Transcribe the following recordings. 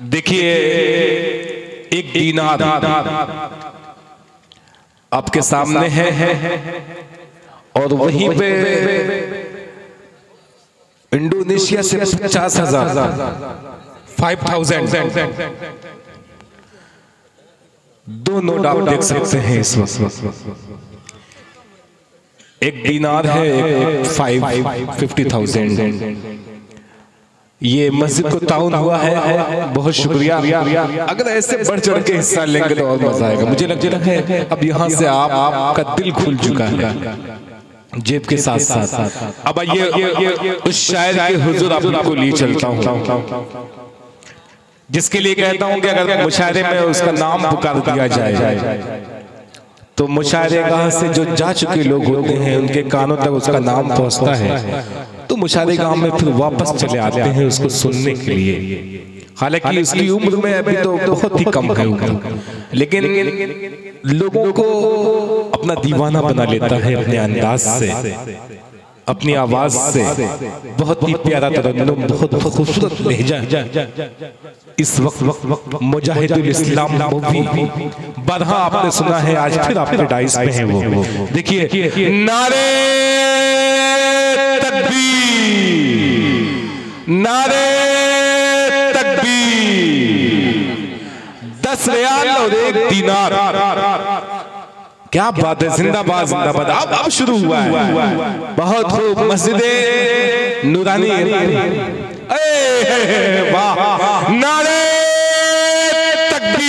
देखिए एक दीनार आपके सामने है और वहीं पे इंडोनेशिया से 50,000 5,000 दो नोट आप देख सकते हैं इस वक्त। एक दीनार है, एक 50,000। ये मस्जिद को ताउन हुआ है, बहुत शुक्रिया। अगर ऐसे बढ़ चढ़ के हिस्सा लेंगे तो और मजा आएगा। मुझे लगता है अब यहाँ से आपका दिल खुल चुका है जेब के साथ साथ। अब ये उस शायर के हुजूर आपको लिए चलता हूँ, जिसके लिए कहता हूँ कि अगर मुशायरे में उसका नाम पुकार दिया जाए तो मुशायरेगाह से जो जा चुके लोग होते हैं उनके कानों तक उसका नाम पहुंचता है, तो मुशायरेगाह में फिर वापस चले आते हैं उसको सुनने के लिए। हालांकि उसकी उम्र में अभी तो बहुत ही कम है उम्र, लेकिन लोगों को अपना दीवाना बना लेता है अपने अंदाज से, अपनी आवाज से। बहुत ही प्यारा तरन्नुम, बहुत खूबसूरत लहजा। इस वक्त मुजाहिदुल इस्लाम मूवी बरहा आपने सुना है, आज फिर आपके डाइस में है वो। देखिए, नारे तकबीर, नारे तकबीर, 10 रियाल और 1 दीनार। क्या बात है, जिंदाबाद जिंदाबाद। अब शुरू हुआ है, बहुत खूब। मस्जिद नूरानी, वाह, नारे तकबीर।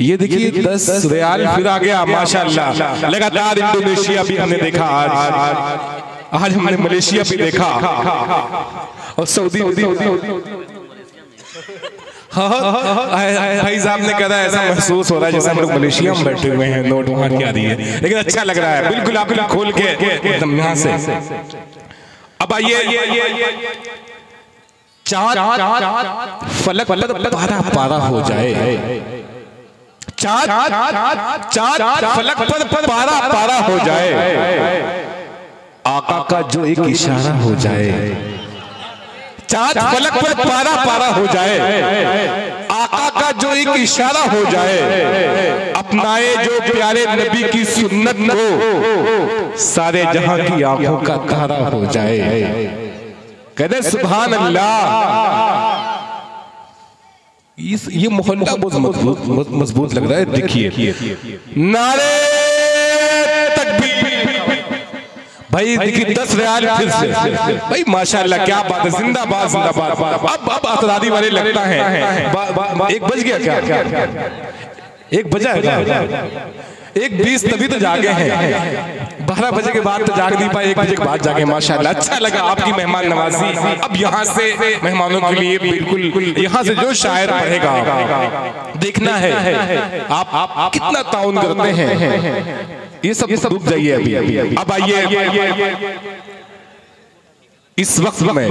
ये देखिए 10 रियाल फिर आ गया, माशाअल्लाह। लगातार इंडोनेशिया भी हमने देखा, आज हमने मलेशिया भी देखा और सऊदी। भाई साहब ने कहा ऐसा महसूस हो रहा है जैसे हम लोग मलेशिया में बैठे हुए हैं, नोट वहां क्या दिए, लेकिन अच्छा लग रहा है। बिल्कुल आप खोल के एकदम यहाँ से। अब आइए, चाँद फलक पारा पारा हो जाए, चाँद फलक पर पारा पारा हो जाए, आका का जो एक इशारा हो जाए। चाँद फलक पर पारा पारा हो जाए, आका का जो एक इशारा हो जाए, अपनाए जो प्यारे नबी की सुन्नत को, सारे जहां की आंखों का तारा हो जाए। कहते सुभान अल्लाह। ये मोहल्ला बहुत मजबूत लग रहा है। देखिए, नारे तकबीर। भाई देखिए 10 रियाल फिर से। भाई माशाल्लाह, क्या बात है, जिंदाबाद जिंदाबाद। अब आतरादी वाले लगता है 1 बज गया क्या? 1 बजा है, 1:20 तभी तो जागे हैं। 12 बजे के बाद तो जाग नहीं पाए, 1 बजे के बाद जागे। माशाल्लाह, अच्छा लगा आपकी मेहमान नवाजी। अब यहाँ से मेहमानों के लिए बिल्कुल यहाँ से जो शायर पढ़ेगा देखना है आप कितना ताउन करते हैं। ये सब रुक जाइए अभी। अब आइए, इस वक्त में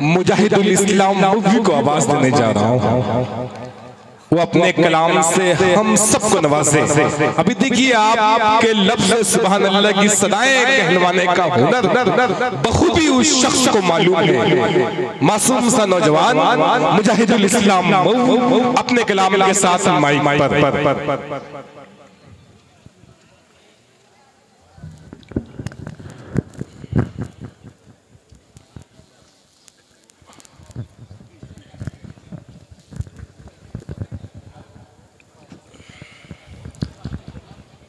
मुजाहिदुल इस्लाम मूवी को आवाज देने जा रहा हूँ। वो अपने कलाम से हम सबको नवाजे। अभी देखिए आपके लफ्ज़ सुभान अल्लाह की सदाएं कहलवाने का हुनर बखूबी उस शख्स को मालूम है। मासूम सा नौजवान मुजाहिदुल इस्लाम अपने कलाम के साथ माइक पर।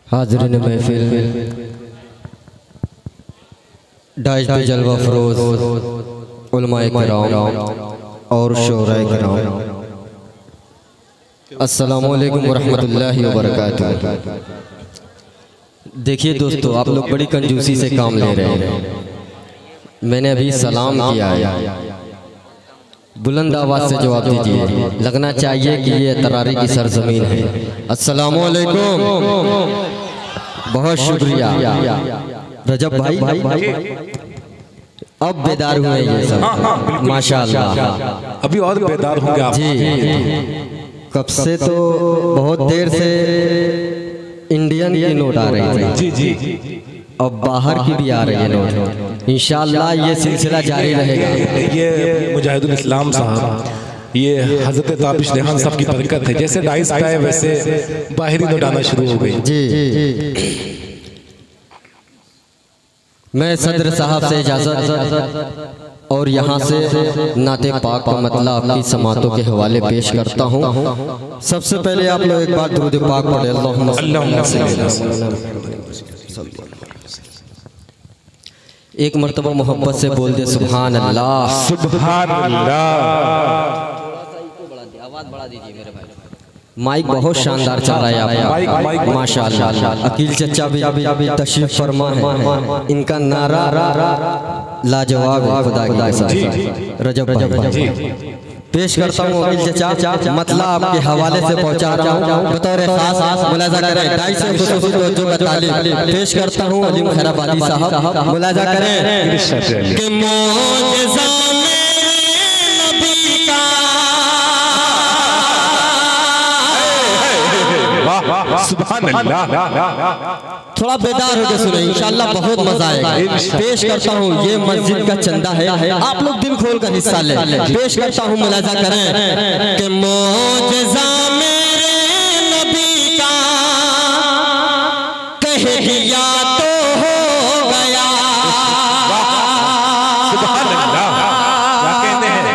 हाज़रीन महफिल, डाइश पे जलवा फरोज उलमाए किराम और शोराए किराम, अस्सलामु अलैकुम वरहमतुल्लाहि वबरकातुहू। देखिए दोस्तों, आप लोग बड़ी कंजूसी से काम ले रहे हैं। मैंने अभी सलाम किया है, बुलंद आवाज से जवाब दीजिए। लगना चाहिए कि ये तरारी की सरजमीन है। अस्सलामु अलैकुम, बहुत शुक्रिया रजब भाई। अब बेदार हुए ये सब, माशाअल्लाह। अभी और बेदार होंगे आप जी। कब से तो बहुत देर से इंडियन की नोट आ रही थी। जी जी। और बाहर की भी आ रही है नोट। इंशाअल्लाह ये सिलसिला जारी रहेगा। ये मुजाहिदुल इस्लाम साहब, ये हजरत ताबिश रेहान साहब की बरकत है। जैसे डाइस आए वैसे बाहरी नोट आना शुरू हो गई। जी मैं सदर साहब से इजाज़त और यहाँ से नाते पाक का मतलब आपकी समातों के हवाले पेश करता हूँ। सबसे पहले आप लोग एक बार दुरूद पाक पढ़े, एक मर्तबा मोहब्बत से बोल दे सुभान अल्लाह। सुभान अल्लाह। आवाज़ बढ़ा दीजिए मेरे भाई। माइक बहुत शानदार चल रहा है आपका, माशाअल्लाह। अकील चचा भी तशरीफ फरमा है, इनका नारा लाजवाब है। खुदा की कसम रजब भाई पेश करता हूँ अकील चचा, मतलब आपके हवाले से पहुँचा रहा हूँ बतौर खास। मुलाजा करें ढाई से खुसूसी तवज्जो का तालिब पेश करता हूँ अली खैराबादी साहब, मुलाजा करें कि मौजज़ा सुभान अल्लाह। थोड़ा बेदार होकर सुने, इंशाअल्लाह बहुत मजा आएगा। पेश करता हूँ, ये मस्जिद का चंदा है, आप लोग दिल खोल कर हिस्सा ले। पेश करता हूँ, मुलाजा करें कि मौजज़ा मेरे नबी का कह दिया तो हो गया।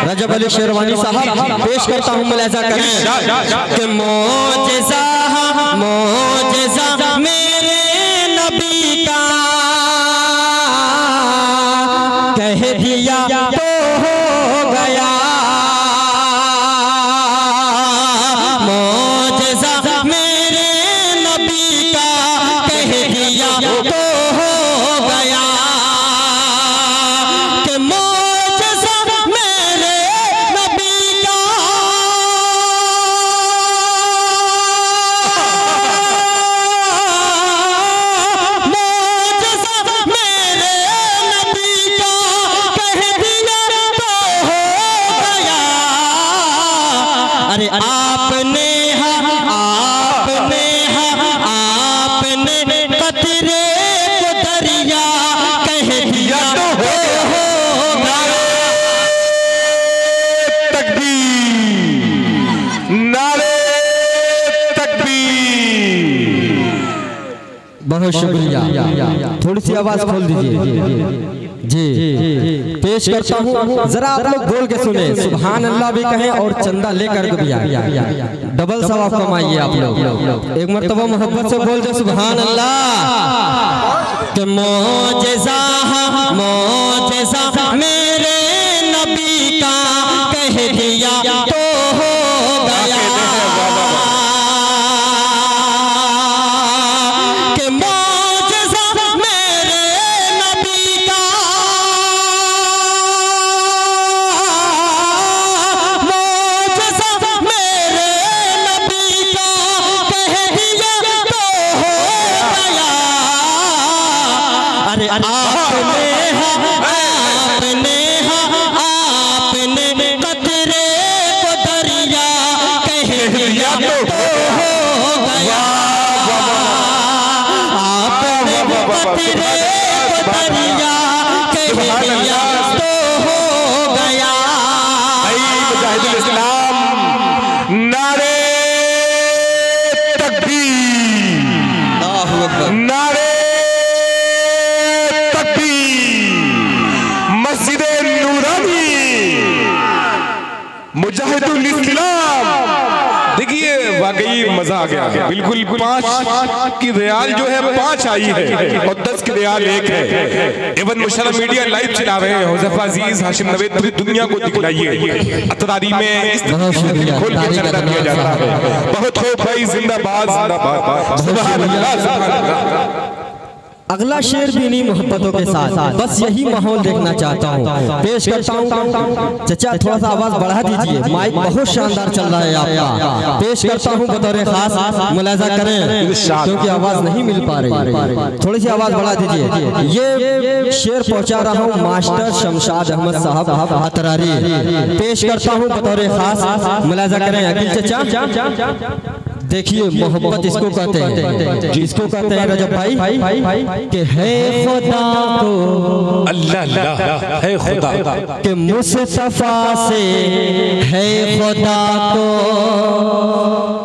रजब अली शेरवानी साहब पेश करता हूँ, मुलाजा करें कि मौजज़ा मौजज़ा मेरे नबी का कह दिया तो हो गया। मौजज़ा मेरे नबी का कह दिया तो हो गया कि मौजज़ा मेरे नबी का आपने कतरे को दरिया कह दिया तो हो गया। तकबीर, नारे तकबीर। बहुत शुक्रिया, थोड़ी सी आवाज खोल दीजिए जी। पेश करता हूँ, जरा आप लोग बोल के सुने, सुभान अल्लाह भी कहें और चंदा लेकर भी आए, डबल सवाब कमाइए आप लोग। एक मर्तबा मोहब्बत से बोल दे सुभान अल्लाह कि मौजज़ा मौजज़ा मेरे नबी का कह दिया तो हो गया। आपने कतरे को दरिया कह दिया तो हो गया। आपने कतरे को दरिया कह दिया तो हो गया। मुजाहिदुल इस्लाम, नारे तकबीर, नारे मुजाहिदुल इस्लाम। देखिए वाकई मजा आ गया। बिल्कुल 5 की रियाल जो है 5 आई है और 10 की रियाल 1 है। एवन मुशर्रफ मीडिया लाइव चला रहे हैं। हुज़ैफा अजीज, हाशिम नवेद, पूरी दुनिया को दिखलाइए। अतरारी में इस खोल के चर्चा किया जाता है। बहुत खूब भाई, जिंदाबाद जिंदाबाद, सुभान अल्लाह सुभान अल्लाह। अगला शेर भी इन्हीं मोहब्बतों के साथ, बस यही माहौल देखना चाहता हूँ। पेश करता हूँ, चचा थोड़ा सा आवाज बढ़ा दीजिए, माइक बहुत शानदार चल रहा है आपका। पेश करता हूँ बतौर खास, मुलाजा करें क्योंकि आवाज नहीं मिल पा रही, थोड़ी सी आवाज बढ़ा दीजिए। ये शेर पहुँचा रहा हूँ मास्टर शमशाद अहमद साहब अतरारी। पेश करता हूँ बतौर खास, मुलाजा करें अकील चचा। देखिए मोहब्बत इसको कहते हैं, जिसको कहते हैं रजब भाई कि है खुदा को, अल्लाह अल्लाह है खुदा कि मुस्तफा से है खुदा को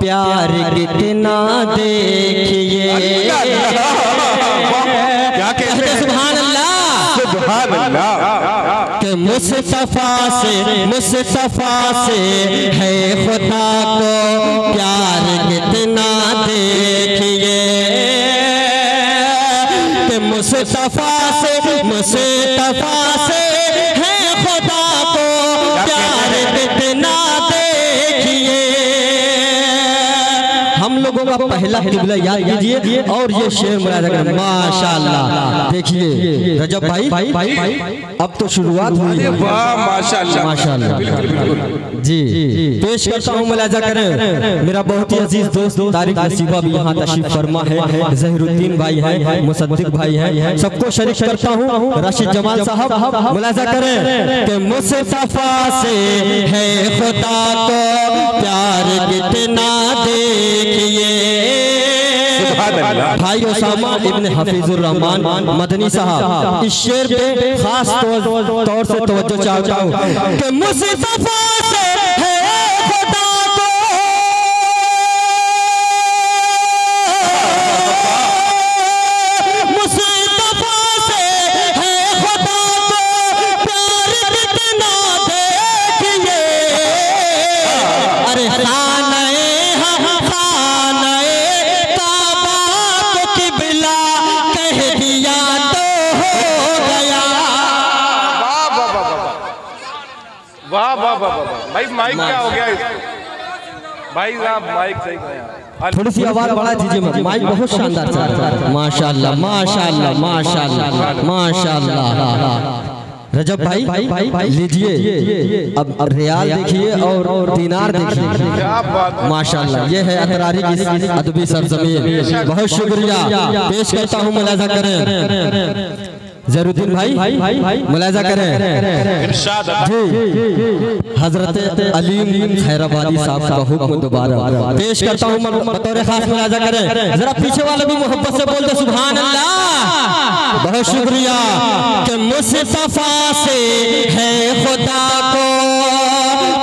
प्यार कितना देखिए। क्या कहते हैं? सुभान अल्लाह, सुभान अल्लाह। कि मुस्तफा से है खुदा को प्यार कितना देखिए। कि मुस्तफा से है खुदा को प्यार कितना देखिए। हम लोगों का पहला किबला याद कीजिए और ये शेर मुलाहिजा करें। माशाअल्लाह, देखिए रजब भाई अब तो शुरुआत हुई है। वाह माशाअल्लाह माशाअल्लाह जी। पेश करता हूँ, मुलाहिजा करें, मेरा बहुत ही अजीज दोस्त तारिक नसीबा भी यहाँ तशरीफ फरमा है, जहीरुद्दीन भाई है, मुसद्दिक भाई है, सबको शरीक करता हूँ। राशिद जमाल साहब मुलाहिजा करें कि मुस्तफा से है खुदा को प्यार कितना देखिए। भाई उसामा इब्न हफीजुर रहमान मदनी साहब इस शेर पे खास तौर से तवज्जो चाहता हूँ कि मुस्तफा से है खुदा को मुस्तफा से है खुदा को प्यार कितना देखिए। अरे भाई माइक क्या हो गया इसको? भाई साहब माइक सही करें, थोड़ी सी आवाज बढ़ा दीजिए। माइक बहुत शानदार चल रहा है। माशाअल्लाह माशाअल्लाह माशाअल्लाह माशाअल्लाह। रजब भाई लीजिए, अब रियाल देखिए और दीनार देखिए। माशाअल्लाह, ये है अतरारी की अदबी सरजमीन। बहुत शुक्रिया, पेश करता हूँ, मुलाहिजा करें। जहीरुद्दीन भाई मुलाहिजा करें जी। हजरत अलीम खैराबादी साहब का हुक्म दोबारा पेश करता हूँ, बतौर खास मुलाहिजा करें। जरा पीछे वाले भी मोहब्बत से बोल दो सुभान अल्लाह। बहुत शुक्रिया कि मुस्तफा से है खुदा को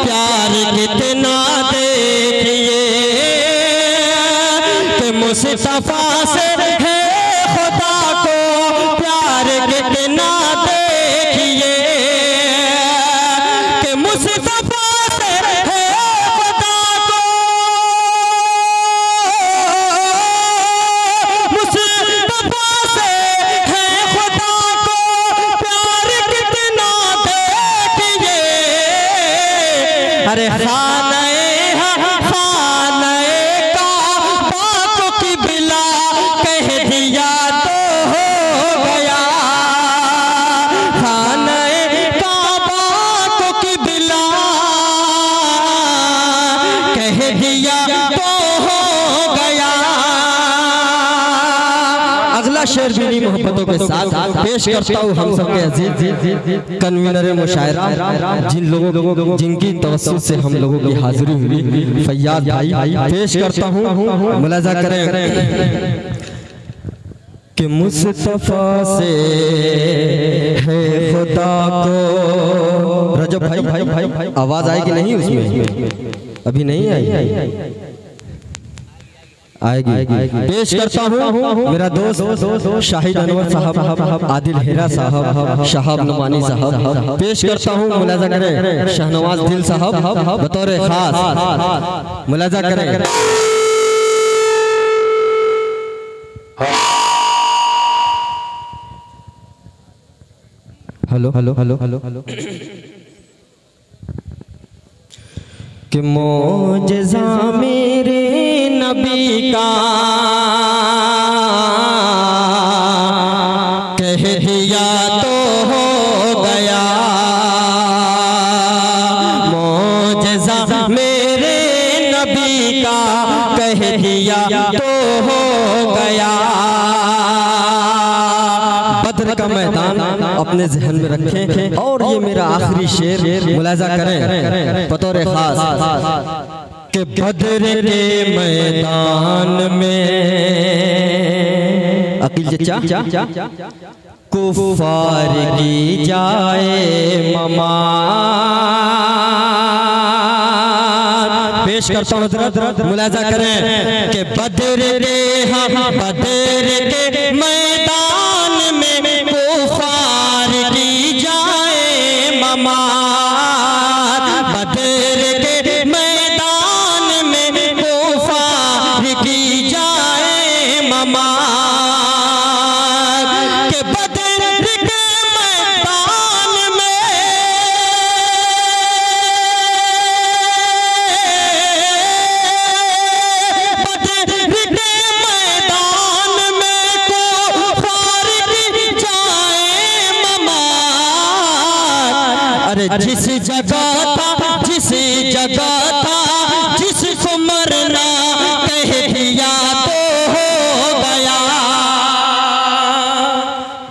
प्यार कितना देखिए। कि मुस्तफा से है खुदा को प्यार कितना देखिए। कि मुस्तफा से है खुदा को, मुस्तफा से है खुदा को प्यार कितना देखिए। अरे शेर भी मोहब्बतों के साथ पेश करता हूँ हम सबके अजीज कन्वीनर मुशायरा, जिनकी तवस्सुत से हम लोगों की हाजिरी हुई, फैयाद भाई पेश करता हूँ, मुलाहिजा करें कि मुस्तफा से है खुदा को। रजब भाई आवाज आएगी नहीं उसमें? अभी नहीं आई, आएगी। पेश करता हूँ मेरा दोस्त शाहिद अनवर साहब, आदिल हेरा साहब, शहाब नुमानी साहब। पेश करता हूँ, मुलाहिजा करें, शहनवाज दिल साहब बतौर खास, मुलाहिजा करें। Hello hello hello hello hello कि मोजज़ा मेरे नबी का कह दिया तो हो गया। मोजज़ा मेरे नबी का कह दिया तो हो गया। बदर का मैदान अपने जहन में रखें और ये मेरा आखिरी शेर मुलाहिजा करें बतौर खास कि बदर के मैदान में अकील चचा कुफार की जाए ममार। पेश करता हूँ हज़रत, मुलाज़ा करें कि बदर के बदर के मैदान में कुफार की जाए ममार। बदर के मैदान में कुफार की जाए ममार। के बदर के मैदान में बदर के मैदान में कुफार की जाए ममार। अरे जिस जगह था जिसको मरना कह दिया तो हो गया।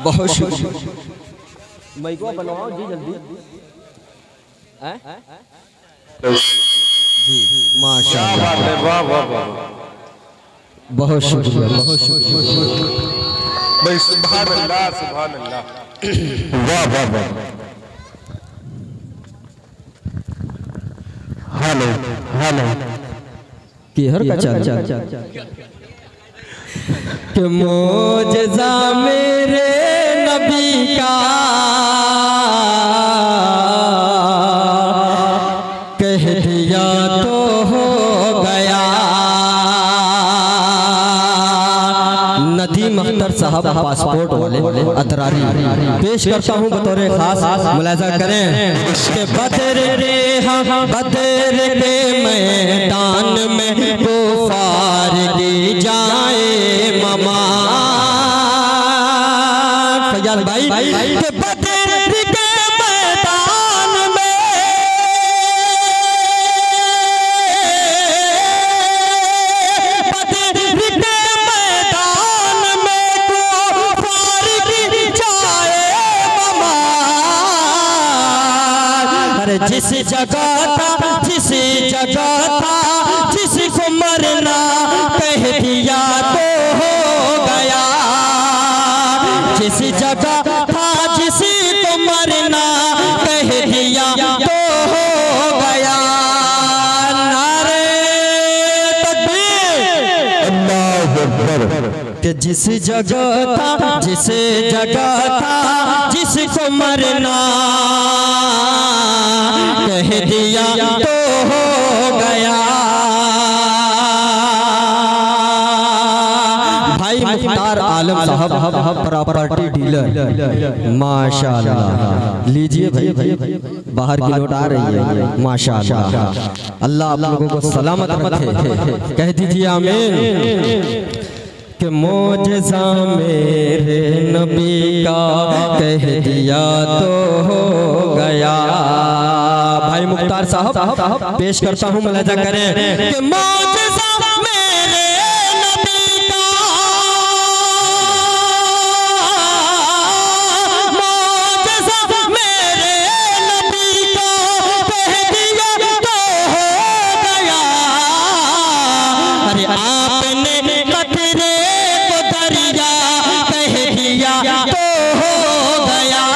बहुत शुक्रिया। माइक बनवाओ जी जल्दी। जी माशाअल्लाह, वाह वाह वाह, बहुत शुक्रिया, बहुत शुक्रिया भाई। सुभान अल्लाह, सुभान अल्लाह, वाह वाह वाह। हेलो हेलो कि हर का चल कि मोजज़ा मेरे नबी का कह दिया तो हो गया। नदीम अख्तर साहब पासपोर्ट वाले अतरारी पेश करता हूँ बतौर खास, मुलाज़ा करें कि बदर के मैदान में कुफार की जाए ममार। फैयाज भाई कि बदर के मैदान में बदर के मैदान में कुफार की जाए ममार। अरे जिस जगह था जिसको मरना कह दिया तो हो गया। जिस जगह था जिसको मरना कह दिया तो हो गया। नारे तकबीर, अल्लाहु अकबर। कि जिस जगह था जिसको मरना कह दिया तो हो गया। भाई मुख्तार आलम साहब प्रॉपर्टी डीलर, माशाअल्लाह। लीजिए भाई, बाहर की नोट आ रही है, माशाअल्लाह। अल्लाह आप लोगों को सलामत रखे, कह दीजिए आमीन। कि मोजज़ा मेरे नबी का कह दिया तो हो गया। भाई मुख्तार साहब पेश करता हूँ, मुलाज़ा करें कि मोजज़ा मेरे नबी का, मोजज़ा मेरे नबी का कह दिया तो हो गया। अरे आपने कतरे को दरिया कह दिया तो हो गया।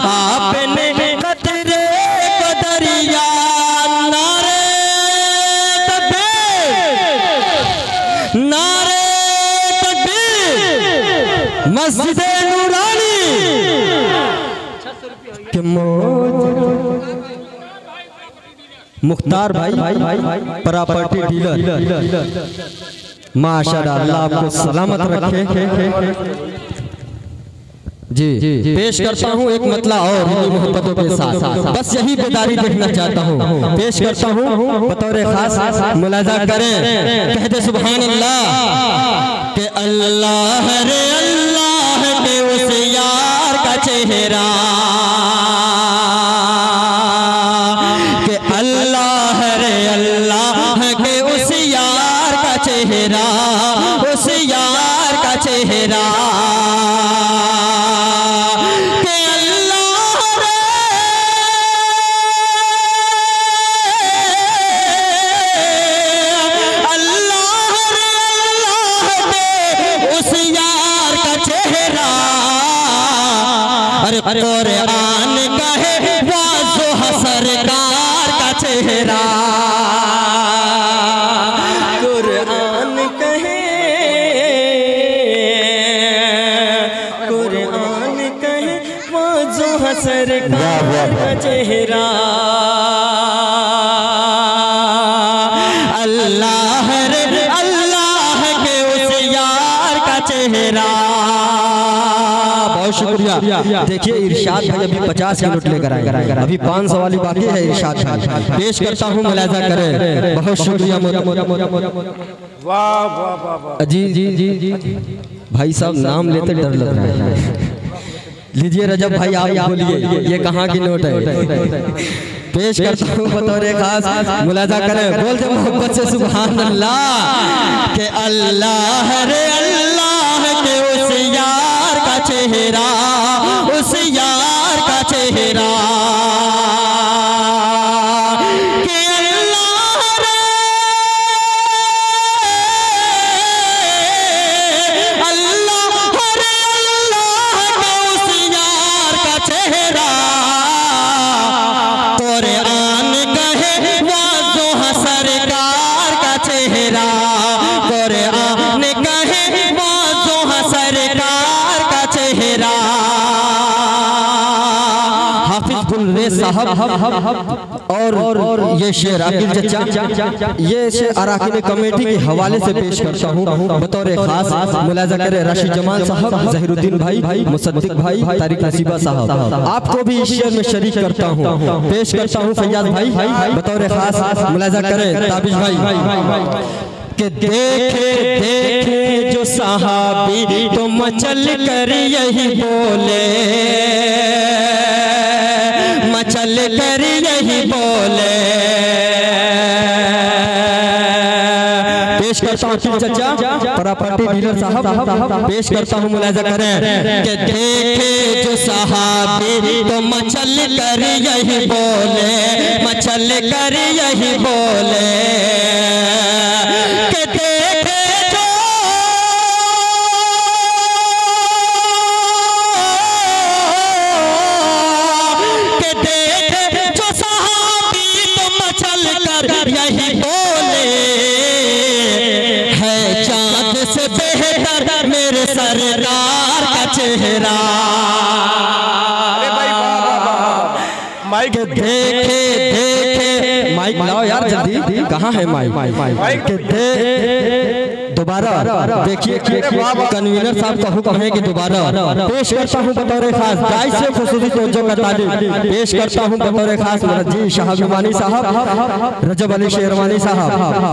आपने कतरे को दरिया, नारे तकबीर, नारे तकबीर। मस्जिद नूरानी के मुख्तार भाई प्रॉपर्टी डीलर, माशाअल्लाह। अल्लाह आपको सलामत रखे। जी पेश करता हूँ एक मतला और मोहब्बतों के साथ, बस यही बेदारी देखना चाहता हूँ। पेश करता हूँ बतौर खास, मुलाज़ा करें, कह दे सुभान अल्लाह। कि अल्लाह रे अल्लाह के उस यार का चेहरा, कि अल्लाह रे अल्लाह के उस यार का चेहरा, उस यार का चेहरा। अरे कुरान कहे वाज़ो सरकार का चेहरा, कुरान कहे, कुरान कहे वाज़ो सरकार का चेहरा। अल्लाह रे अल्लाह के उस यार का चेहरा। बहुत शुक्रिया। देखिए इरशाद भाई अभी 50 की नोट लेकर आए, अभी 500 वाली बाकी है। इरशाद भाई पेश करता हूँ, मुलाजा करें। बहुत शुक्रिया। वाह वाह वाह जी जी जी जी भाई साहब नाम लेते डर लग रहा है। लीजिए रजब भाई आप बोलिए ये कहाँ की नोट है। पेश करता हूँ बतौर खास, मुलाजा करें। बोल दे मोहब्बत से सुभान अल्लाह के अल्लाह रे अल्लाह के उस यार का चेहरा, उस यार का चेहरा। के अल्लाह रे अल्लाह रे अल्लाह के उस यार का चेहरा। कुरान कहे वाज़ो सरकार का चेहरा, कुरान कहे वाज़ो सरकार का चेहरा। हाफिज गुलरेज साहब और ये शेर अकील चचा, ये शेर अराकीन कमेटी के हवाले से पेश करता हूँ बतौर खास। मुलाजा करे राशिद जमाल साहब, जहीरुद्दीन भाई, मुसद्दिक भाई, तारिक नसीबा साहब। आपको भी इस शेर में शरीक करता हूँ, पेश करता हूँ फैयाज भाई बतौर खास। मुलाजा करे ताबिश भाई के देखे देखे जो सहाबी तो मचल कर यही बोले, मचल कर यही बोले। पेश करता हूँ चचा प्रॉपर्टी डीलर साहब, पेश करता हूँ, मुलाजा करें। के देखे जो सहाबी तो मचल कर यही बोले, मचल कर यही बोले। के देखे जो के देखे जो सहाबी तो मचल कर यही बोले। है चाँद से बेहतर मेरे सरकार का चेहरा। माइक देखे देखे माइक लाओ यार जल्दी, कहाँ है माइक? दोबारा देखिए कन्वीनर साहब का हुक्म है कि दोबारा पेश करता हूँ बतौर खास। गाइस से खुसूसी तवज्जो का तालिब पेश करता हूँ बतौर खास। जी शाहबानी साहब, रजब अली शेरवानी साहब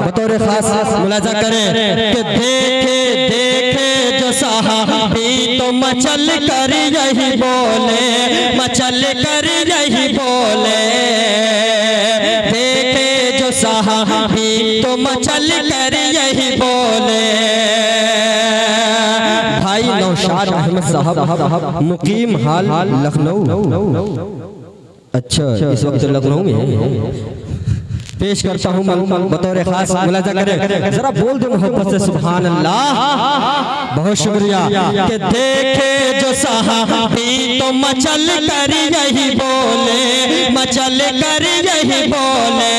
बतौर खास मुलाजा करें। कि देखे देखे जो साहबी तो मचल कर यही बोले, मचल कर यही बोले। देखे जो साहबी तो मचल कर यही बोले। भाई नौशाद अहमद साहब मुकीम हाल लखनऊ। अच्छा इस वक्त लखनऊ में है। पेश करता हूँ बतौर खास। मुलाजा करें, जरा बोल दो मोहब्बत से सुभान अल्लाह। बहुत शुक्रिया। कि देखे जो सहाबी तो मचल कर यही बोले, मचल कर यही बोले।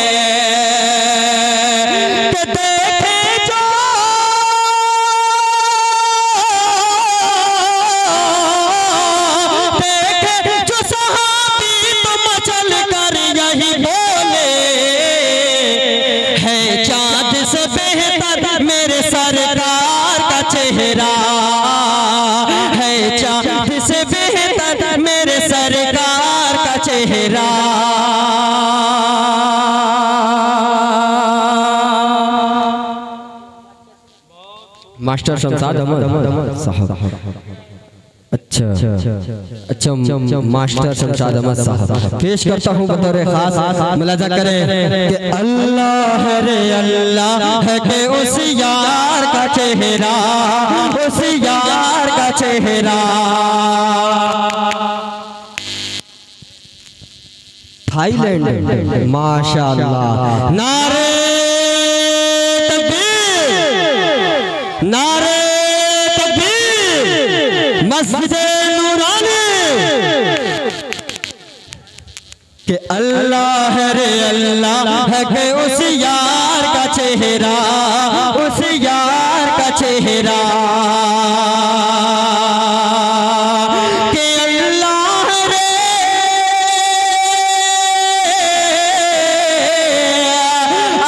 कि देखे जो सहाबी तो मचल कर यही बोले। है चाँद से बेहतर मेरे सरकार का चेहरा, है चाँद से बेहतर मेरे सरकार का चेहरा। मास्टर शमशाद अहमद साहब। अच्छा अच्छा मास्टर शमशाद अहमद साहब पेश करता हूँ बतौर खास। मुलाजा करें कि अल्लाह रे अल्लाह के उस यार का चेहरा, उस यार का चेहरा। थाईलैंड माशाअल्लाह। नारे तकबीर, नारे तकबीर। मस्जिद नूरानी अल्लाह रे अल्लाह है कि उस यार का चेहरा, उस यार का चेहरा कि अल्लाह रे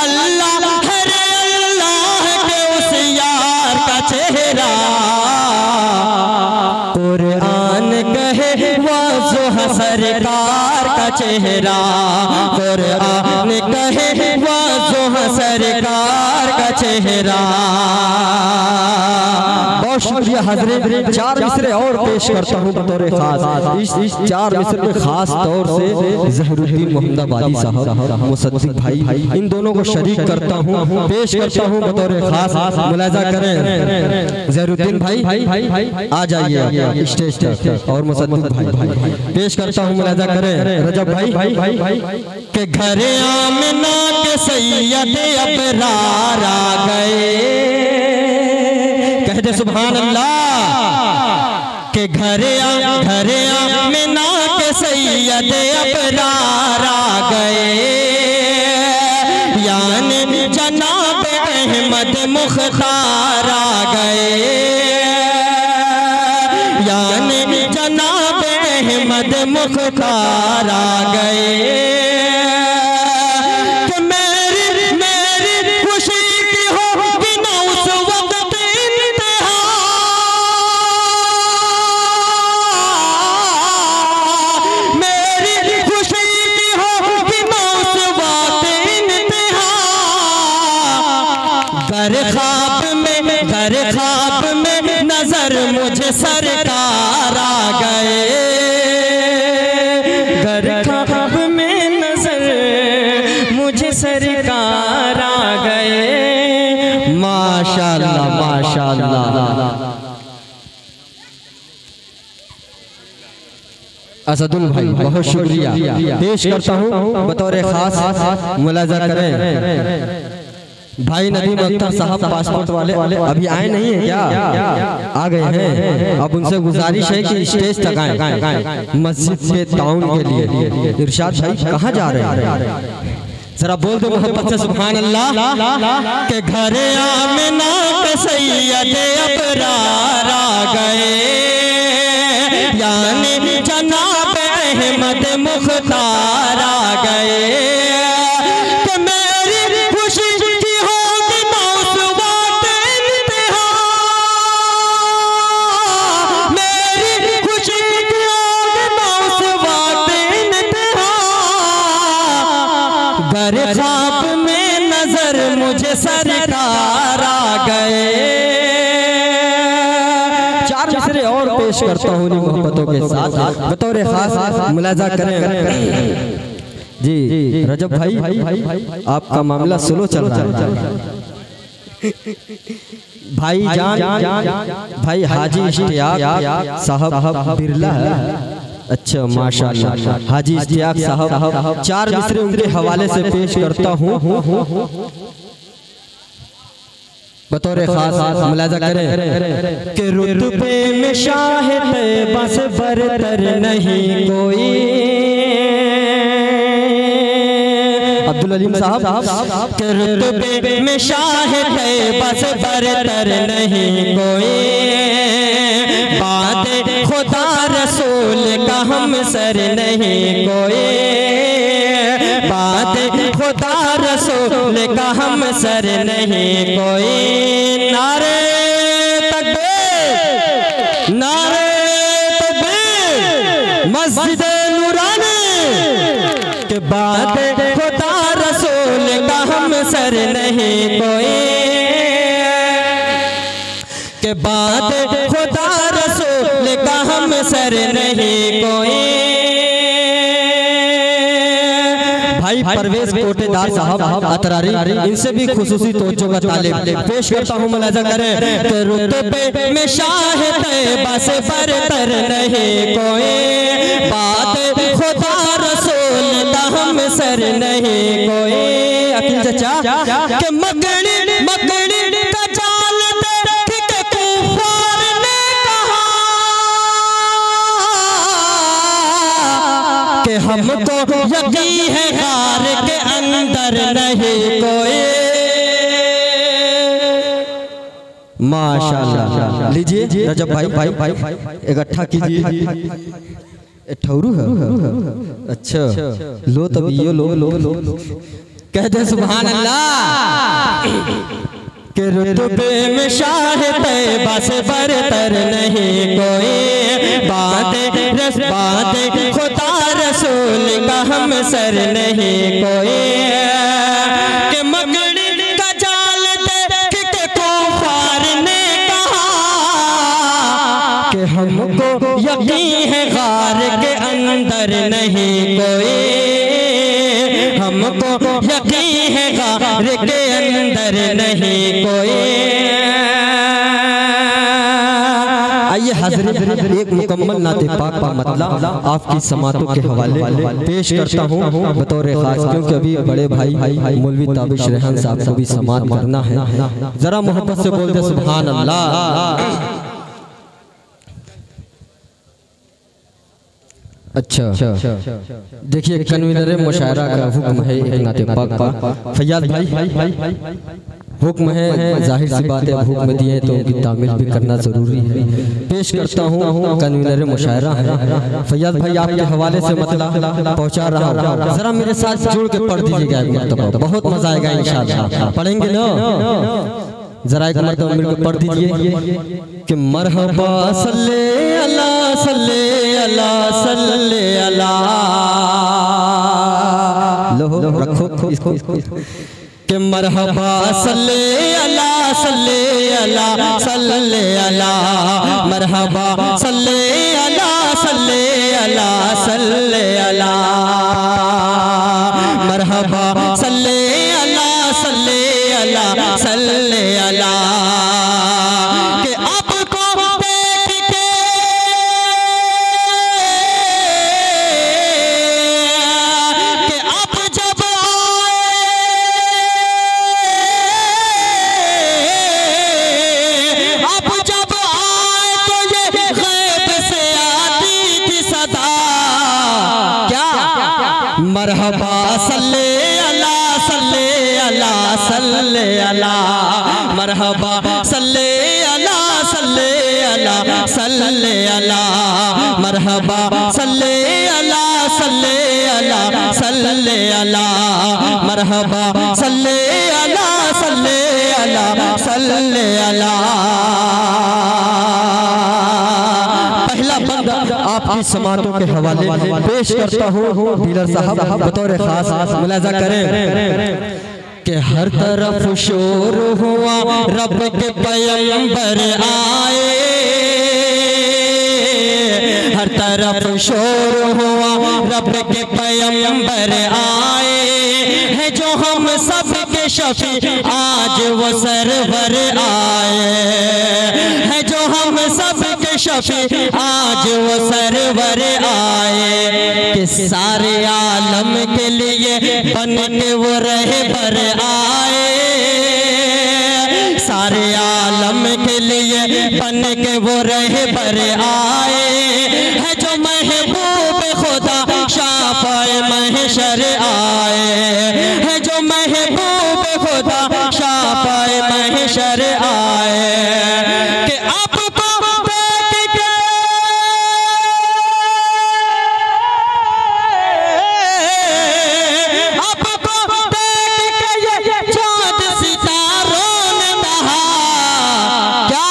अल्लाह रे अल्लाह के उस यार का चेहरा कुरान कहे वाज़ह सरकार का चेहरा, कुरान कहे वाज़ह सरकार का चेहरा। बहुत शुक्रिया हज़रत। चार मिसरे और पेश करता हूँ बतौर खास। इस चार मिसरे में खास तौर से ज़हरुद्दीन मोहम्मदाबादी साहब, मुसद्दिक भाई, इन दोनों को शरीक करता हूँ, पेश करता हूँ बतौर खास। मुलाज़ा करें ज़हरुद्दीन भाई आ जाइए स्टेज तक, और मुसद्दिक भाई पेश करता हूँ, मुलाज़ा करें रजब भाई के घरे आमना के सैयद अबरार आ गए, कहते सुभान अल्लाह के घरे आमना के सैयद अबरार आ गए, यानी जनाब अहमद मुख्तार आ गए, यानी जनाब अहमद मुख्तार आ गए। कि मेरी खुशी की होगी ना उस वक्त इंतहा, मेरी खुशी की होगी ना उस वक्त इंतहा। घर ख्वाब में नजर मुझे सरकार आ गए, घर ख्वाब में नजर मुझे सरकार आ गए। माशाअल्लाह माशाअल्लाह। असदुल भाई बहुत शुक्रिया, पेश करता हूँ बतौर खास। मुलाज़ा करें भाई नदीम अख्तर साहब पासपोर्ट वाले अभी आए नहीं है क्या? आ गए हैं। अब उनसे गुजारिश है कि स्टेज तक आए मस्जिद के ताउन के लिए। इरशाद भाई कहाँ जा रहे हैं? जरा बोल दो मोहब्बत से सुभान अल्लाह। के घरे आमना के सैयद अबरार आ गए, यानी जनाब अहमद मुख्तार आ गए। घर ख्वाब में नजर मुझे सरकार आ गए। चार मिसरे और पेश करता हूँ मोहब्बतों के साथ बतौर खास। मुलाज़ा करें जी रजब भाई, आपका मामला स्लो चल रहा है। भाई जान भाई हाजी इश्तियाक साहब बिरला है। अच्छा माशाअल्लाह। हाजी इश्तियाक साहब चार मिसरे उनके हवाले से पेश करता हूँ बतौर खास। मुलाज़ा करें कि रुतबे में शाह तैयबा से बरतर नहीं कोई। अब्दुल अलीम साहब के रुतबे में शाह तैयबा से बरतर नहीं कोई। बात खुदा रसूल का हम सर नहीं कोई। बात खुदा रसूल का हम सर नहीं कोई। नारे तकबीर, नारे तकबीर, मस्जिद नूरानी के बाद खुदा रसूल का हम सर नहीं कोई। के बाद खुदा रसूल का हम सर नहीं कोई। भाई परवेज कोटेदार साहब अतरारी, इनसे भी खुसूसी तवज्जो का तालिब पेश करता हूँ। मुलाज़ा करें कि रुतबे में शाह तैयबा से बरतर नहीं कोई। बात खुदा रसूल का हम सर नहीं कोई। अकील चचा के मगड़ी का जाल देख के कुफार ने कहा कि हमको यकीन अंदर नहीं कोई। माशाल्लाह। लीजिए रजब भाई इकट्ठा कीजिए। ठौरू है? अच्छा लो तब ये लो कहते सुभान अल्लाह। के रुतबे में शाह तैयबा से बरतर नहीं कोई। बातें खुदा रसूल का हम सर नहीं कोई। के मकड़ी का जाल देख के कुफार ने कहा कि हमको यकीन है गार के अंदर नहीं कोई। हमको यकीन है गार के अंदर नहीं कोई। आइए हज़रत एक मुकम्मल नाते पाक का मतलब आपकी समातों के हवाले पेश करता हूँ बतौर खास, क्योंकि अभी बड़े भाई मौलवी ताबिश रेहान साहब को भी समात करना है। जरा मोहब्बत से बोल दे सुभान अल्लाह। अच्छा देखिए कन्वीनर मुशायरा का हुक्म है एक नाते पाक का। फैयाज भाई हुक्म है, जाहिर सी बात है हुक्म दिए तो उनकी तामील भी करना जरूरी है। पेश करता हूँ कन्वीनर मुशायरा है फैयाज भाई, आपके हवाले से मतलब पहुँचा रहा हूँ। जरा मेरे साथ जुड़ के पढ़ दीजिएगा एक मरतबा, बहुत मजा आएगा इंशाअल्लाह। पढ़ेंगे ना? जरा एक मरतबा मेरे को पढ़ दीजिए कि मरहबा सल्ले अला सल्ले अला सल्ले अला। लो रखो इसको कि मरहबा सल्ले अला सल्ले अला सल्ले अला। मरहबा सल्ले अला सल्ले अला सल्ले अला। मरहबा सल्ले अला सल्ले अला सल्ले अला। कि आपको देख के कि आप जब मरहबा सल्ले अला सल्ले अला सल्ले अला। मरहबा सल्ले अला सल्ले अला सल्ले अला। मरहबा सल्ले अला सल्ले अला सल्ले अला। मरहबा सल्ले अला सल्ले अला सल्ले अला। पहला बंदा आपकी समातों के हवाले पेश करता हूँ डीलर साहब बतौर खास मुलाजा करें कि हर तरफ शोर हुआ रब के पैगंबर आए। हर तरफ शोर हुआ रब के पैगंबर आए हैं जो हम सब के शफी आज वो सरवर आए हैं। जो हम सब के शफी आज वो सरवर आए कि सारे आलम के लिए बन के वो रहबर आए। सारे आलम के लिए बन के वो रहबर आए है जो महबूब खुदा शाफ़ाए महशर आए है। जो महबूब खुदा शाफ़ाए महशर आए कि आपको देख के आपको देख के ये चाँद सितारों ने कहा क्या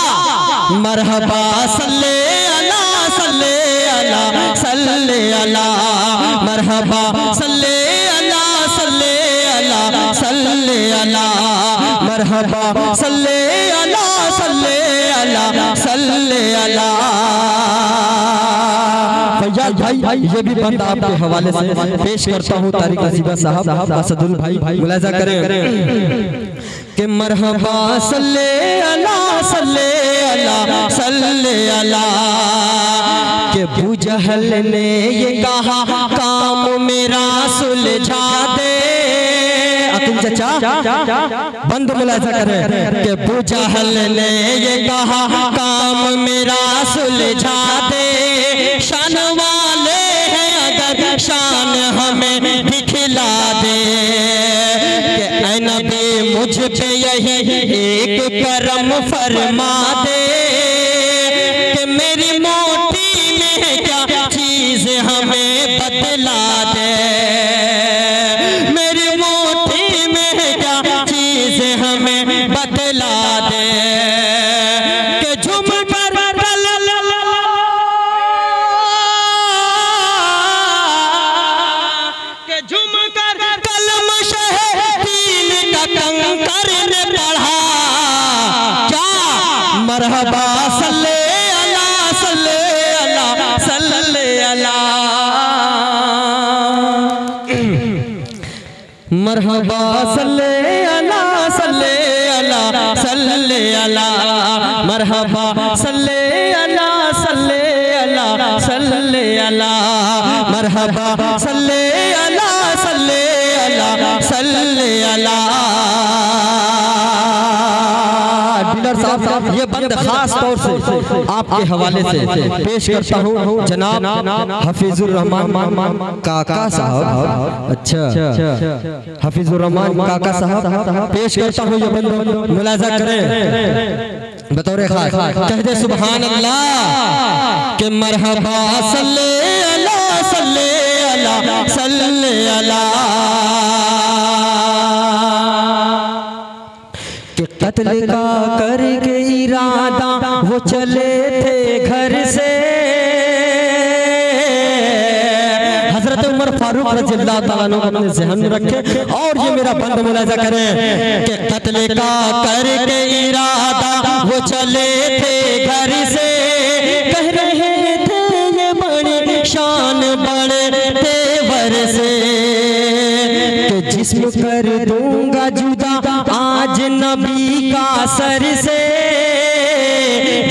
मरहबा सल्ले अला सल्ले अला सल्ले अला। मरहबा सल्ले अला सल्ले अला सल्ले अला। मरहबा सल्ले अला सल्ले अला सल्ले अला। फैयाज भाई ये भी बंद आपके हवाले से पेश करता हूँ तारिक नसीबा साहब असदुल भाई मुलाजा करें कि मरहबा सल्ले अला सल्ले अला सल्ले अला। कि अबू जहल ने ये कहा काम मेरा सुलझा दे। अतुल चाचा बंद मुलाजा करें कि अबू जहल ने ये कहा काम मेरा सुलझा दे। शान वाले हैं अगर शान हमें दिखला दे। करम फरमा दे कि मेरी मोटी में क्या चीज हमें बतला दे, मेरी मोटी में क्या चीज हमें बतला दे कि झुमकर कलम शहीद का कंकर ने पढ़ा, क्या मरहबा सल्ले अला सल्ले अला सल्ले अला, मरहबा सल्ले अला सल्ले अला सल्ले अला, मरहबा सल्ले अला सल्ले अला सल्ले अला, मरहबा सल्ले अला सल्ले अला सल्ले अला। डीलर साहब ये बंद खास तौर से आपके हवाले से पेश करता हूँ जनाब हफीजुर रहमान काका साहब। अच्छा हफीजुर रहमान काका साहब पेश करता हूँ ये बंद, मुलाजा करें बतौर खास। कह दे सुभान अल्लाह के मरहबा सल्ले अला सल्ले अला सल्ले अला, कि कत्ल का करके इरादा वो चले थे घर से, हजरत उमर फारूक रज़ियल्लाहु ताला अन्हु अपने ज़हन में रखे और ये मेरा बंद मुलाजा करें कि कत्ल का करके इरादा वो चले थे घर से, कह रहे थे ये बड़ी शान बड़े तेवर से कि जिस्म कर दूंगा जुदा आज नबी का सर से,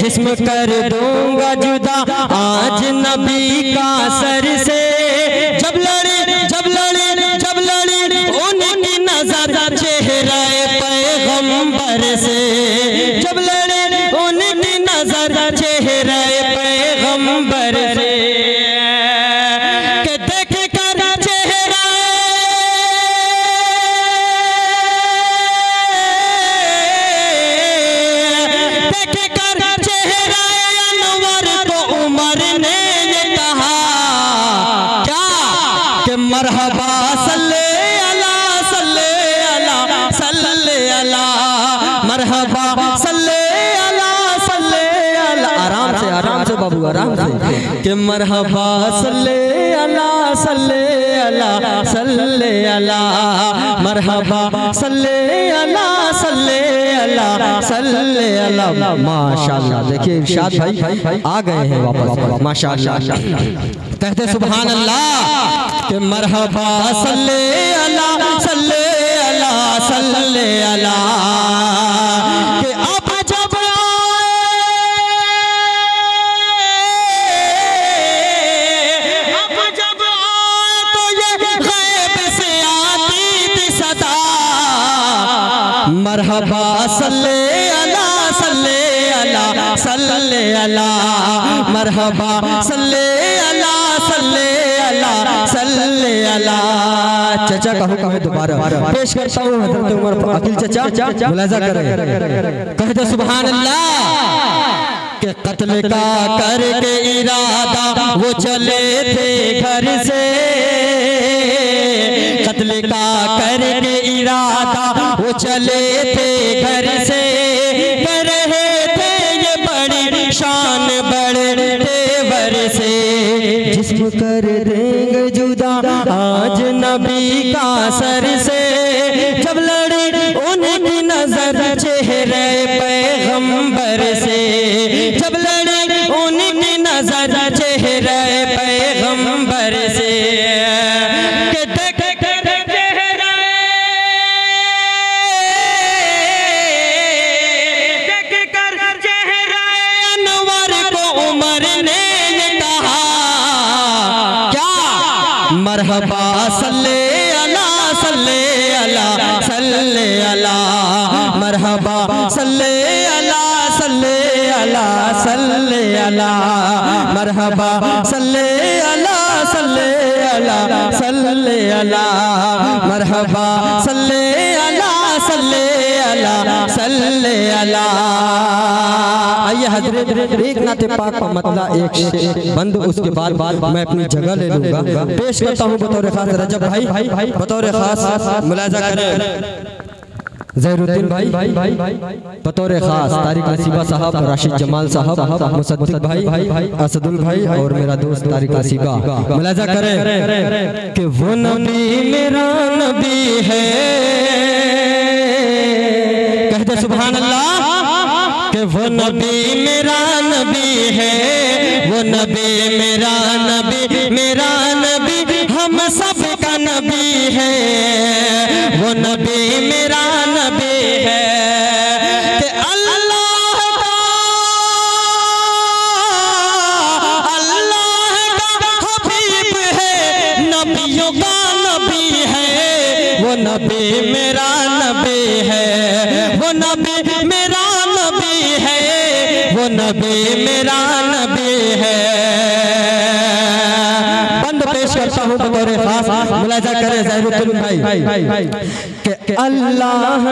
जिस्म कर दूंगा जुदा आज नबी का सर से, जब लड़ी उनकी नजर चेहरे पैगंबर से, जब लड़ी उनकी नजर चेहरे पैगंबर से, के देख कर चेहरा देख कर चेहरा अनवर को उमर ने ये कहा, क्या कि मरहबा सल्ले अला सल्ले अला सल्ले अला, मरहबा सल्ले अला सल्ले अला, आराम से बाबू आराम से, कि मरहबा सल्ले अला सल्ले अला सल्ले अला, मरहबा सल्ले अला सल्ले अला सल्ले अला। माशाअल्लाह देखिए इरशाद भाई आ गए हैं वापस माशाअल्लाह। कहते सुभान अल्लाह कि मरहबा सल्ले अला सल्ले अला सल्ले अला, कि अब जब तो ये गैब से आती थी सदा, मरहबा सल्ले अला सल्ले अला सल्ले अला, मरहबा सल्ले अला सल्ले अला सल्ले अला। चाचा का हुक्म है दोबारा पेश करता हूँ हजरत उमर अकील चाचा मुलाजा करें। कहते सुभान अल्लाह के कत्ल का करके इरादा वो चले थे घर से, कत्ल का करके इरादा वो चले थे घर से, कह रहे थे ये बड़ी शान बड़े तेवर से, जिस्म कर देंगे जुदा आज नबी का सर से, जब लड़ी उनकी नजर चेहरे पैगंबर से, जब लड़ी उनकी नजर चेहरे पैगंबर से, के देख कर चेहरा अनवर को उमर ने ये कहा, क्या मरहबा सल्ले अला सल्ले अला सल्ले अला, मरहबा सल्ले अला सल्ले अला सल्ले अला, मरहबा सल्ले अला सल्ले अला सल्ले अला, मरहबा सल्ले अला सल्ले अला। आइए हजरत एक नाते पाक का मतला एक बंद, उसके बाद मैं अपनी जगह ले लूंगा। पेश करता हूँ बतौर खास रजब भाई, बतौर खास मुलाजा करें ज़हीरुद्दीन भाई, बतौर खास तारिक नसीबा साहब, राशिद जमाल साहब, मुसद्दिक भाई, असदुल भाई और मेरा दोस्त तारिक नसीबा। मुलाजा करें कि वो नबी मेरा नबी है, कहते सुभान अल्लाह। कि वो नबी मेरा नबी है, वो नबी मेरा नबी, मेरा नबी हम सब का नबी है, वो नबी मेरा नबी है। कि अल्लाह का हबीब है, नबियों का नबी है, वो नबी मेरा नबी है, वो नबी मेरा नबी है, वो नबी मेरा नबी है। बंद पेश करता हूँ बतौर खास, मुलाजा करें ज़हीरुद्दीन भाई कि अल्लाह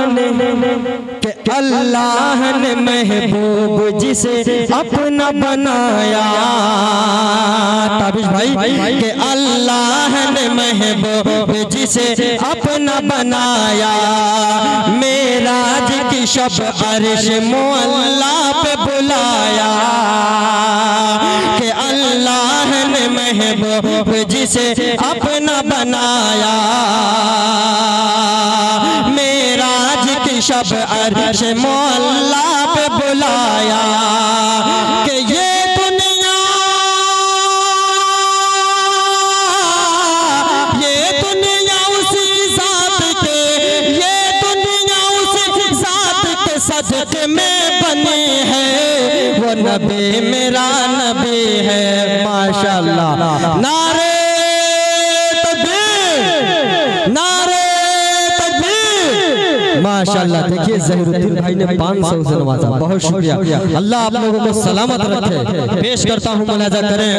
ने महबूब जिसे अपना बनाया, ताबिश भाई कि अल्लाह ने महबूब जिसे अपना बनाया, मेराज की शब अर्श मुअल्ला पे बुलाया। कि अल्लाह ने महबूब जिसे अपना बनाया, मेराज की शब अर्श मुअल्ला पे बुलाया। कि ये दुनिया उसी ज़ात के, ये दुनिया उसी ज़ात के सदक़े में बनी है, वो नबी मेरा नबी है। माशाअल्लाह, नारे तकबीर, नारे तकबीर। माशाअल्लाह, देखिए ज़हीरुद्दीन भाई ने 500 से नवाजा, बहुत शुक्रिया। अल्लाह आप लोगों को सलामत रखे। पेश करता हूँ, मुलाजा करें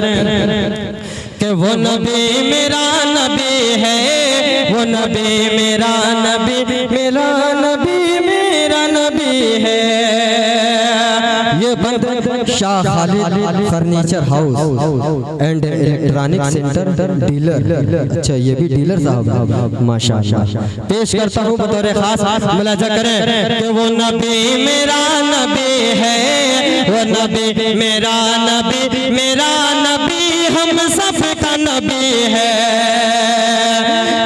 कि वो नबी मेरा नबी है, वो नबी मेरा नबी, मेरा नबी मेरा नबी है। ये बंद Shah Khalid furniture house and electronic centre dealer, अच्छा ये भी डीलर साहब, माशाअल्लाह। पेश करता हूँ बतौर खास, मुलाजा करें कि वो नबी मेरा नबी है, वो नबी मेरा नबी, मेरा नबी हम सब का नबी है।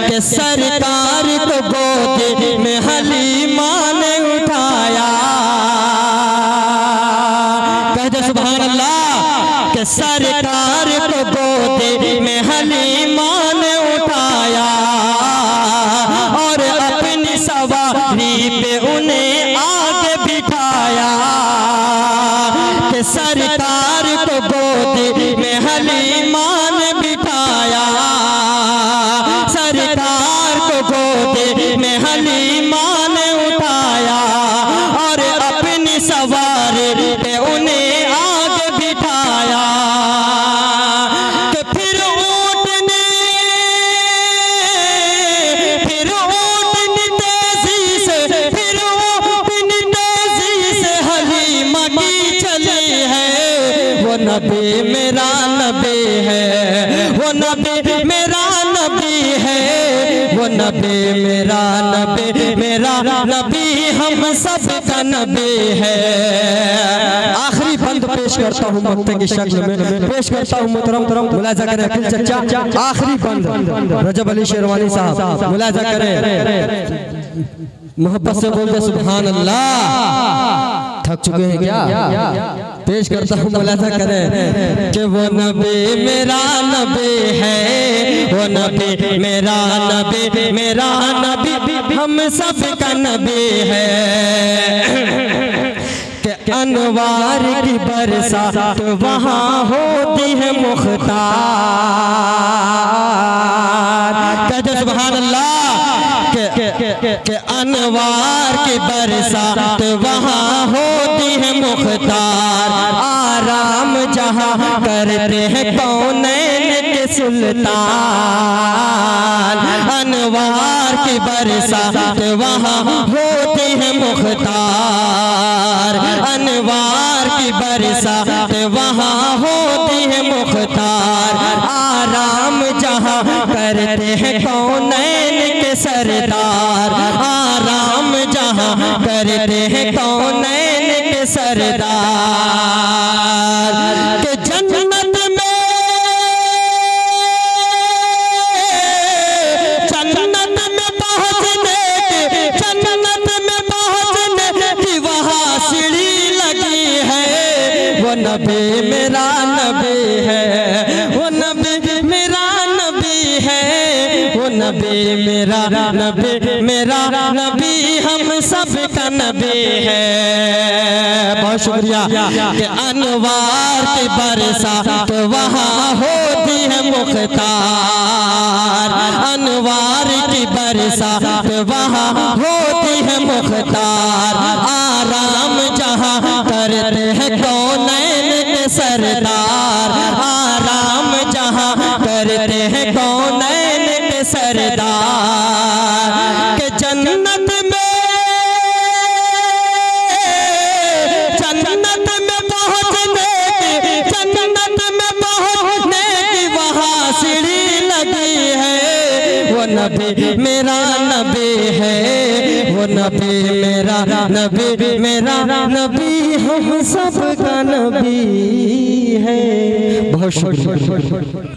कि सरकार को गोद में हलीमा ने उठाया, कहते सुभान अल्लाह। कि सरकार को गोद में हलीमा ने उठाया, और अपनी सवारी पे उन्हें आगे बिठाया। कि सरकार को गोद में हलीमा ने बिठाया, सरकार को गोद में हलीमा ने उठाया, और अपनी सवारी पे उन्हें आगे बिठाया। कि फिर ऊँटनी तेजी से, फिर ऊँटनी तेजी से हलीमा की चली है, वो नबी मेरा नबी है, वो नबी मेरा नबी है, वो नबी मेरा नबी, मेरा नबी हम सब का नबी है। आखिरी बंद पेश करता हूँ मक्ते की शक्ल में, पेश करता हूँ मुहतरम, मुलाजा करें अखिल चचा। आखिरी बंद रजब अली शेरवानी साहब, मुलाजा करें, मोहब्बत से बोलते सुभान अल्लाह। थक चुके हैं क्या? पेश करता हूँ, मुलाजा करें कि वो नबी मेरा नबी है, वो नबी मेरा नबी, मेरा नबी हम सब का नबी है। कि अनवार की बरसात वहाँ होती है मुख्तार, कहते सुभान अल्लाह। कि अनवार की बरसात वहाँ होती है मुख्तार, आराम जहाँ करते हैं कौनैन के सुल्तान। अनवार की बरसात वहाँ मुख्तार, अनवार की बरसात वहाँ होती है मुख्तार। आराम जहाँ करते हैं कौनैन के सरदार, आराम जहाँ करते हैं कौनैन के सरदार। के जन्नत में की वहाँ सीढ़ी लगी है। वो नबी मेरा नबी है, वो नबी मेरा नबी है, वो नबी मेरा नबी, मेरा नबी हम सब का नबी है। बहुत शुक्रिया। कि अनवार की बरसात वहाँ होती है मुख्तार, अनवार की बरसात वहाँ होती है मुख्तार। आराम जहाँ करते हैं कौनैन के सरदार, आराम जहाँ करते हैं कौनैन के सरदार। के जन्नत में पहुँचने की वहाँ सीढ़ी लगी है। वो नबी मेरा नबी है, वो नबी मेरा नबी, मेरा नबी हम सब का नबी है। बहुत शुक्रिया।